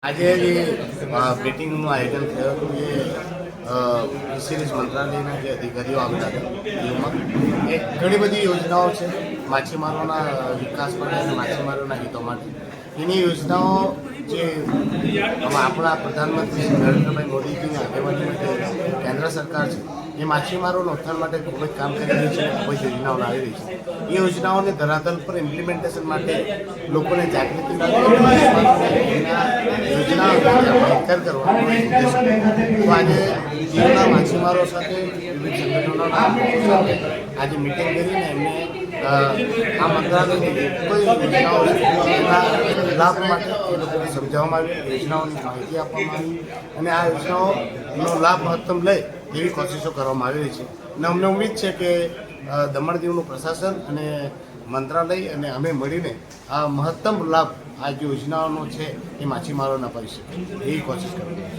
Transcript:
આજે જે મીટિંગનું આયોજન થયું હતું એ ફિશરીઝ મંત્રાલયના જે અધિકારીઓ આવેલા હતા એમાં એ ઘણી બધી યોજનાઓ છે માછીમારોના વિકાસ માટે અને માછીમારોના હિતો માટે. એની યોજનાઓ જે આપણા પ્રધાનમંત્રી શ્રી નરેન્દ્રભાઈ મોદીજીની આગેવાનીમાં કેન્દ્ર સરકાર છે એ માછીમારોના ઉત્થાન માટે ખૂબ જ કામ કરી રહી છે અને ખૂબ જ યોજનાઓ લાવી રહી છે. એ યોજનાઓને ધરાતલ પર ઇમ્પ્લિમેન્ટેશન માટે લોકોને જાગૃતિ યોજના માહિતગાર કરવાનો ઉદ્દેશ તો આજે જીવના માછીમારો સાથે વિવિધ સંગઠનોના સાથે આજે મિટિંગ કરીને એમને આ મંત્રાલયની કોઈ યોજનાઓ એના લાભ માટે એ લોકોને સમજાવવામાં આવી, યોજનાઓની માહિતી આપવામાં આવી અને આ યોજનાઓનો લાભ મહત્તમ લે એવી કોશિશો કરવામાં આવી રહી છે. અને અમને ઉમ્મીદ છે કે દમણ દીવનું પ્રશાસન અને મંત્રાલય અને અમે મળીને આ મહત્તમ લાભ આ જે યોજનાઓનો છે એ માછીમારોને અપાવી શકે એવી કોશિશ કરવાની છે.